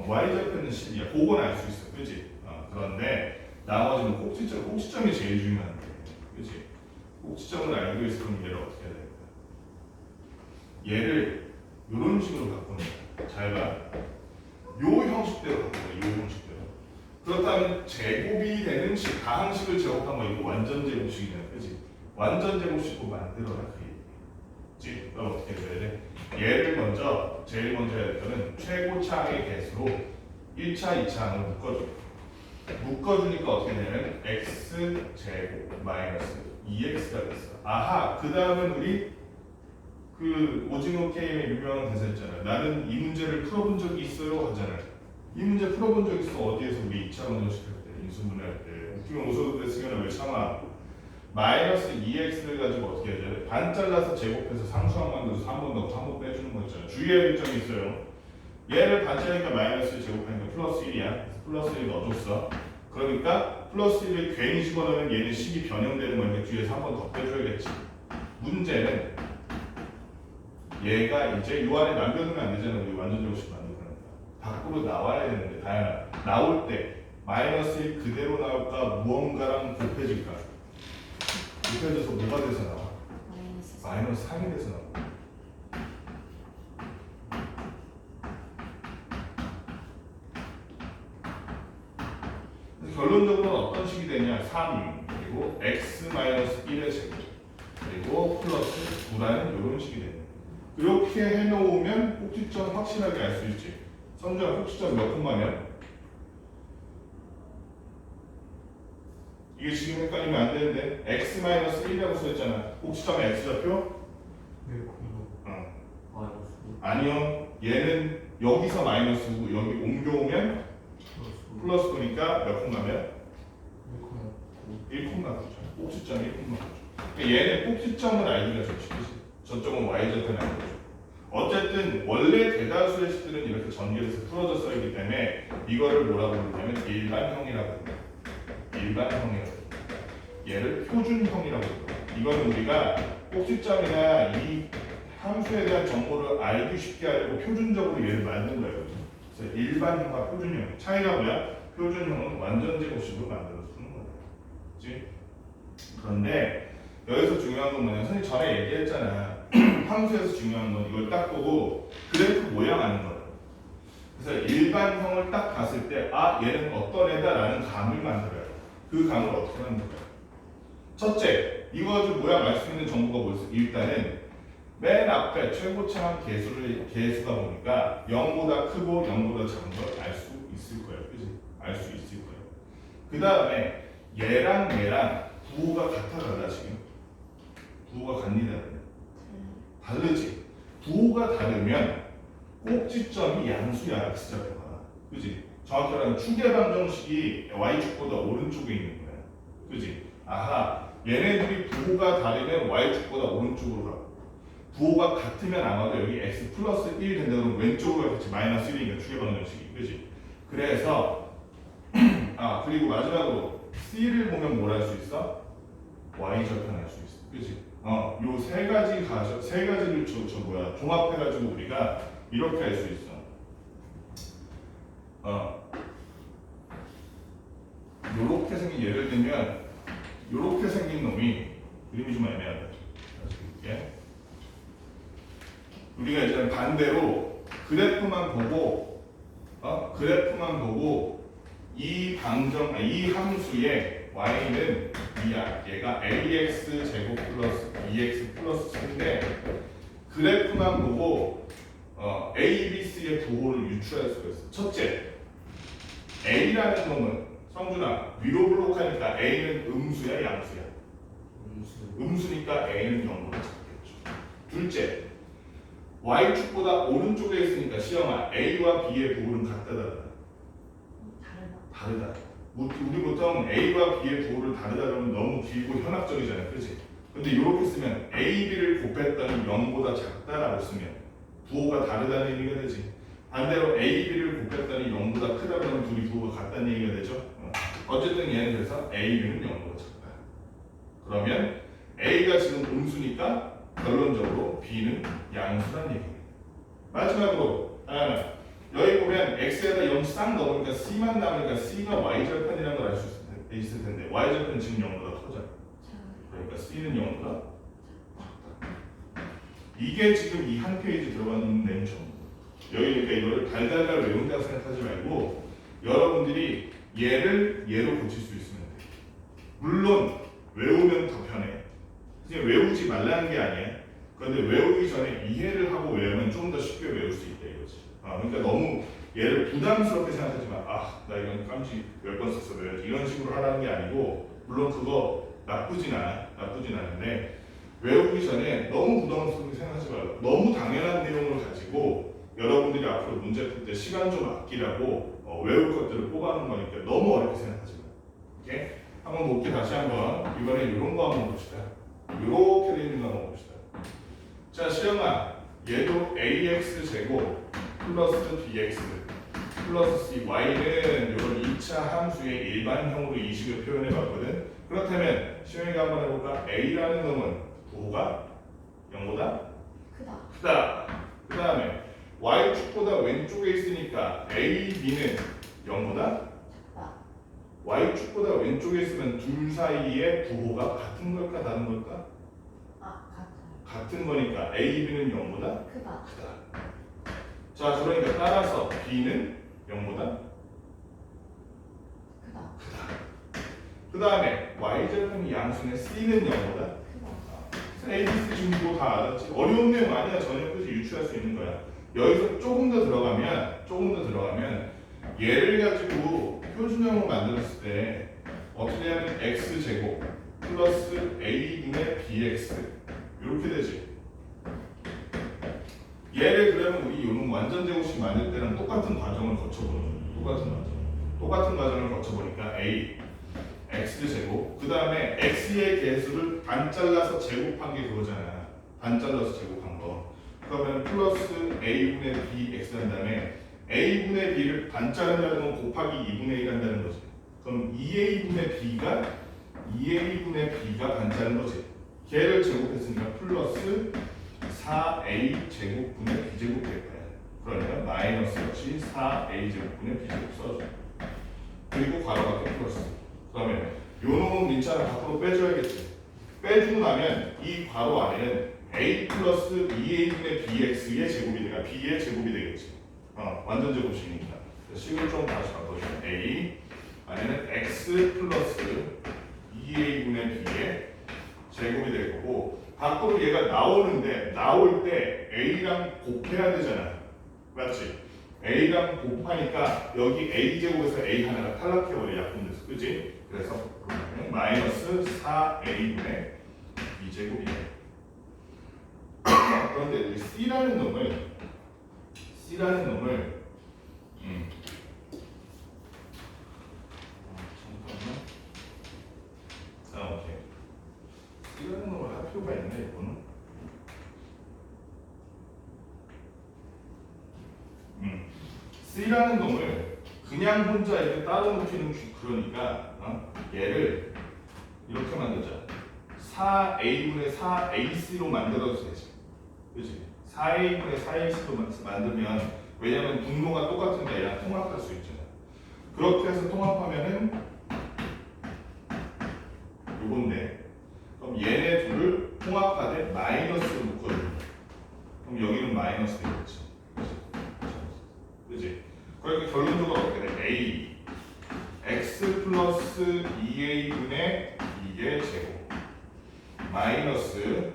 y절편은 10이야. 그건 알 수 있어. 그치? 그런데 나머지는 꼭지점이 제일 중요한데, 그렇지? 꼭지점을 알고 있으면 얘를 어떻게 해야 될까? 얘를 이런 식으로 바꾸는 거야. 잘 봐. 요 형식대로 바꾸는 거야. 요 형식대로. 그렇다면 제곱이 되는 식, 다항식을 제곱하면 이거 완전 제곱식이잖아, 그렇지? 완전 제곱식으로 만들어라 그 얘기지. 그럼 어떻게 해줘야 돼? 얘를 먼저 제일 먼저 해야 될 거는 최고차항의 개수로 1차, 2차항을 묶어주니까 어떻게 되냐면 x제곱 마이너스 2x가 됐어. 아하, 그 다음은 우리 그 오징어 게임의 유명한 대사 있잖아요. 나는 이 문제를 풀어본 적이 있어요 하잖아요. 이 문제 풀어본 적 있어. 어디에서 우리 2차 방정식 할 때, 인수분해 할 때. 웃기면 웃어도 됐으면 왜 참아. 마이너스 2x를 가지고 어떻게 해야 돼? 반 잘라서 제곱해서 상수항 만들어서 한 번 넣고 한 번 빼주는 거 있잖아요. 주의해야 될 점이 있어요. 얘를 반 잘리니까 마이너스 제곱하니까 플러스 1이야. 플러스 1 넣어줬어. 그러니까 플러스 1을 괜히 집어넣으면 얘는 식이 변형되는 거니까 뒤에서 한 번 더 빼줘야겠지. 문제는 얘가 이제 요 안에 남겨두면 안 되잖아. 우리 완전 제곱식 만들고 그러니까 밖으로 나와야 되는데 다양한 나올 때 마이너스 1 그대로 나올까 무언가랑 곱해질까? 곱해져서 뭐가 돼서 나와? 마이너스 3이 돼서 나와. 결론적으로는 어떤 식이 되냐? 3 그리고 x-1의 제곱 그리고 플러스 9라는 이런 식이 되는 거예요. 이렇게 해놓으면 꼭지점 확실하게 알 수 있지. 성준아 꼭지점 몇 콤마면? 이게 지금 헷갈리면 안 되는데 x-1이라고 써있잖아. 꼭지점에 x좌표? 아니요. 얘는 여기서 마이너스고 여기 옮겨오면 플러스 9니까 몇 콤마면? 1콤마죠. 꼭지점 1콤마죠. 그러니까 얘는 꼭지점을 알기가 좀 쉽지. 저쪽은 y좌표는 알죠. 어쨌든 원래 대다수의 식들은 이렇게 전개돼서 풀어져 써있기 때문에 이거를 뭐라고 부르냐면 일반형이라고 합니다. 일반형이라고 합니다. 얘를 표준형이라고 합니다. 이거는 우리가 꼭지점이나 이 함수에 대한 정보를 알기 쉽게 하려고 표준적으로 얘를 만든 거예요. 그래서 일반형과 표준형 차이가 뭐야? 표준형은 완전 제곱식으로 만들어서 푸는 거예요. 그렇지? 그런데 여기서 중요한 건 뭐냐면 선생님 전에 얘기했잖아. 함수에서 중요한 건 이걸 딱 보고 그래프 모양 아는 거예요. 그래서 일반형을 딱 봤을 때 아 얘는 어떤 애다라는 감을 만들어요. 그 감을 어떻게 만들까요? 첫째, 이거 좀 모양 알 수 있는 정보가 뭐 있어? 일단은 맨 앞에 최고차항 개수가 보니까 0보다 크고 0보다 작은 걸 알 수 있을 거예요. 그지? 알 수 있을 거예요. 그 다음에 얘랑 얘랑 부호가 같아 다르다 지금? 부호가 같니 다르냐? 다르지? 부호가 다르면 꼭지점이 양수야 x좌표가. 그지? 정확히 말하면 추계방정식이 y축보다 오른쪽에 있는 거야. 그지? 아하 얘네들이 부호가 다르면 y축보다 오른쪽으로 가고 부호가 같으면 아마도 여기 x 플러스 1 된다 그러면 왼쪽으로 가겠지. 마이너스 1이니까 추계방정식이. 그지? 그래서 아 그리고 마지막으로 c를 보면 뭘 할 수 있어? y좌표는 할 수 있어. 그지? 요 세 가지를 종합해가지고 우리가 이렇게 할 수 있어. 요렇게 생긴 예를 들면 요렇게 생긴 놈이 그림이 좀 애매하다. 이렇게 우리가 이제 반대로 그래프만 보고 이 함수의 y는 얘가 ax 제곱 플러스 2x 플러스 3인데 그래프만 보고 a, b, c의 부호를 유추할 수가 있어. 첫째, a라는 놈은 성준아 위로 블록하니까 a는 음수야 양수야? 음수니까 a는 0보다 작겠죠. 둘째, y축보다 오른쪽에 있으니까 시험아 a와 b의 부호는 같다 다르다. 우리 보통 A와 B의 부호를 다르다 그러면 너무 길고 현학적이잖아요. 그렇지? 근데 이렇게 쓰면 A, B를 곱했더니 0보다 작다라고 쓰면 부호가 다르다는 의미가 되지. 반대로 A, B를 곱했더니 0보다 크다 그러면 둘이 부호가 같다는 얘기가 되죠. 어쨌든 얘는 그래서 A, B는 0보다 작다. 그러면 A가 지금 음수니까 결론적으로 B는 양수란 얘기예요. 마지막으로 여기 보면 x에다 0 싹 넣으니까 c만 남으니까 c가 y절편이라는 걸 알 수 있을 텐데 y절편 지금 0보다 커져. 그러니까 c는 0보다 이게 지금 이 한 페이지 들어가는 내용 전부. 여기 그러니까 이거를 달달달 외운다고 생각하지 말고 여러분들이 얘를 얘로 고칠 수 있으면 돼. 물론 외우면 더 편해. 그냥 외우지 말라는 게 아니야. 그런데 외우기 전에 이해를 하고 외우면 좀 더 쉽게 외울 수 있다 이거지. 그러니까 너무 얘를 부담스럽게 생각하지 마. 나 이건 깜찍 10번 썼어 외워야지. 이런 식으로 하라는 게 아니고, 물론 그거 나쁘진 않은데 외우기 전에 너무 부담스럽게 생각하지 말고, 너무 당연한 내용을 가지고 여러분들이 앞으로 문제 풀 때 시간 좀 아끼라고 외울 것들을 뽑아놓은 거니까 너무 어렵게 생각하지 마. 오케이? 한번 볼게. 다시 한번 이번에 이런 거 한번 봅시다. 이렇게 되어 있는 거 한번 봅시다. 자, 시영아, 얘도 ax 제곱 플러스 bx 플러스 c, y는 이런 2차 함수의 일반형으로 이 식을 표현해 봤거든. 그렇다면 시영이가 한번 해볼까? a라는 놈은 부호가 0보다 크다. 그 다음에 y축보다 왼쪽에 있으니까 a, b는 0보다 y축보다 왼쪽에 있으면 둘 사이의 부호가 같은 걸까 다른 걸까? 같은 거니까 a, b는 0보다 크다. 자, 그러니까 따라서 b는 0보다 크다. 그 다음에 y절편이 양수네 c는 0보다 A, B, C 중도 다 알았지? 어려운 내용 아니야. 전혀 끝이 유추할 수 있는 거야. 여기서 조금 더 들어가면 얘를 가지고 표준형으로 만들었을 때 어떻게 하면 x제곱 플러스 a분의 bx 이렇게 되지. 얘를 그러면 우리 요놈 완전 제곱식 만들 때랑 똑같은 과정을 거쳐보는 거야. 똑같은 과정을 거쳐보니까 a x제곱 그 다음에 x의 개수를 반 잘라서 제곱한 게 그거잖아. 반 잘라서 제곱한 거. 그러면 플러스 a분의 bx 한 다음에 a분의 b를 반 자른다는 건 곱하기 2분의 1 한다는 거지. 그럼 2a분의 b가 반 자른 거지. 걔를 제곱했으니까 플러스 4a 제곱분의 b제곱 될 거야. 그러니까 마이너스 역시 4a 제곱분의 b제곱 써줘. 그리고 괄호 밖에 플러스. 그러면 요놈은 민차를 밖으로 빼줘야겠지. 빼주고 나면 이 괄호 안에는 a 플러스 2a분의 bx의 제곱이 되니까 b의 제곱이 되겠지. 완전 제곱식이니까. 식을 좀 다시 바꿔줘. a 안에는 x 플러스 2a분의 b의 제곱이 될 거고, 밖으로 얘가 나올 때 a랑 곱해야 되잖아. 맞지? a랑 곱하니까 여기 a 제곱에서 a 하나가 탈락해버려. 약분돼서. 그치? 그래서 마이너스 4a분의 b제곱이 돼. 그런데 우리 c라는 놈을 잠깐만. 오케이. c라는 놈을 할 필요가 있네. 이거는. c라는 놈을 그냥 혼자 이렇게 따로 놓기는 그러니까 얘를 이렇게 만들자. 4a분의 4ac로 만들어도 되지. 그치? 4a분의 4ac로 만들면, 왜냐면 분모가 똑같으니까 얘랑 통합할 수 있잖아. 그렇게 해서 통합하면은 요건데, 그럼 얘네 둘을 통합하되 마이너스로 묶어줍니다. 그럼 여기는 마이너스 되겠지. 그치? 그러니까 결론적으로 어떻게 돼? a x 플러스 2a분의 2의 제곱 마이너스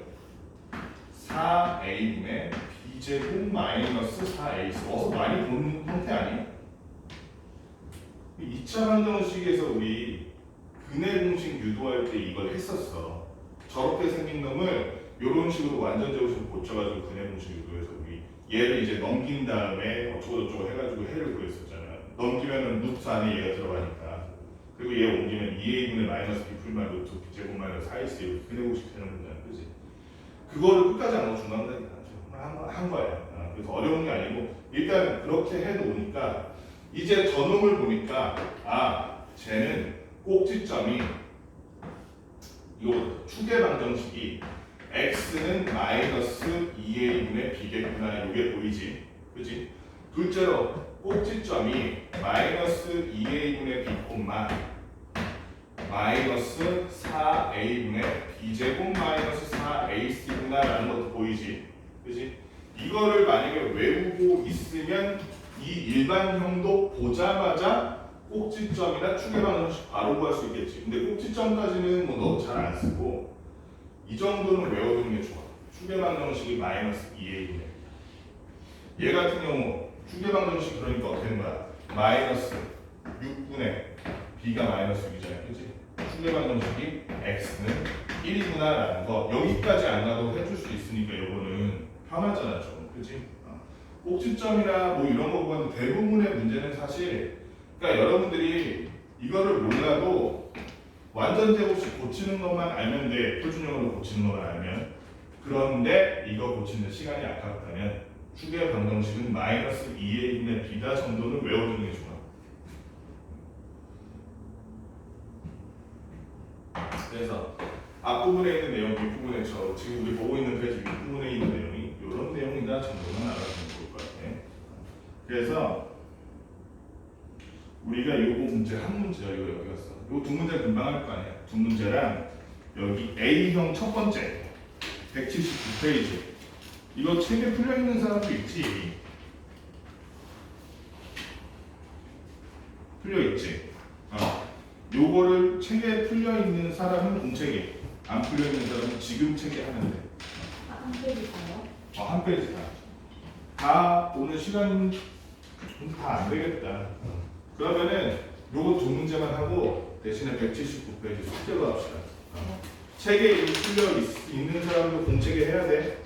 4a분의 b제곱 마이너스 4ac. 어서 많이 본 형태 아니야? 2차 방정식에서 우리 근해 공식 유도할 때 이걸 했었어. 저렇게 생긴 놈을 이런 식으로 완전 제곱식으로 고쳐가지고 근해 공식 유도해서 우리 얘를 이제 넘긴 다음에 어쩌고저쩌고 해가지고 해를 구했었잖아. 넘기면은 루트 안에 얘가 들어가니까. 그리고 얘 옮기면 2a분의 마이너스 b 풀만 루트 b제곱 마이너스 4ac 이렇게 근해 공식 되는 거잖아. 그치? 그거를 끝까지 안 하고 중간까지 한 거야. 그래서 어려운 게 아니고 일단 그렇게 해놓으니까 이제 저놈을 보니까 쟤는 꼭지점이 이거 추계 방정식이 x는 마이너스 2a분의 b겠구나. 이게 보이지? 그치? 둘째로 꼭지점이 마이너스 2a분의 b 콤마 마이너스 4a분의 b제곱 마이너스 4ac구나 라는 것도 보이지? 그치? 이거를 만약에 외우고 있으면 이 일반형도 보자마자 꼭지점이나 추계 방정식 바로 구할 수 있겠지. 근데 꼭지점까지는 뭐 너무 잘 안 쓰고 이 정도는 외워두는 게 좋아. 추계방정식이 마이너스 2에 있네. 얘 같은 경우 추계방정식 그러니까 어떻게 되는 거야? 마이너스 6분의 b가 마이너스 6이잖아, 그치? 추계방정식이 x는 1이구나 라는 거 여기까지 안 가도 해줄 수 있으니까 이거는 편하잖아 좀, 그치? 꼭지점이나 뭐 이런 거보다는 대부분의 문제는 사실 그러니까 여러분들이 이거를 몰라도 완전 제곱식 고치는 것만 알면 돼. 표준형으로 고치는 것만 알면. 그런데 이거 고치는 시간이 아깝다면 추계 방정식은 마이너스 2에 있는 비다 정도는 외워두는 게 좋아. 그래서 앞부분에 있는 내용, 윗부분에 지금 우리 보고 있는 페이지 윗부분에 있는 내용이 이런 내용이다 정도만 알아두면 좋을 것 같아. 그래서 우리가 요거 문제 한 문제야. 이거 여기 갔어. 요 두 문제 금방 할 거 아니야. 두 문제랑 여기 A형 첫 번째 179페이지 이거 책에 풀려 있는 사람도 있지. 풀려 있지. 요거를 책에 풀려 있는 사람은 공책에, 안 풀려 있는 사람은 지금 책에 하면 돼. 한 페이지 가요? 한 페이지 다. 다 오늘 시간 다 안 되겠다. 그러면은 요거 두 문제만 하고 대신에 179페이지 숙제로 합시다. 책에 풀려 있는 사람도 공책에 해야 돼.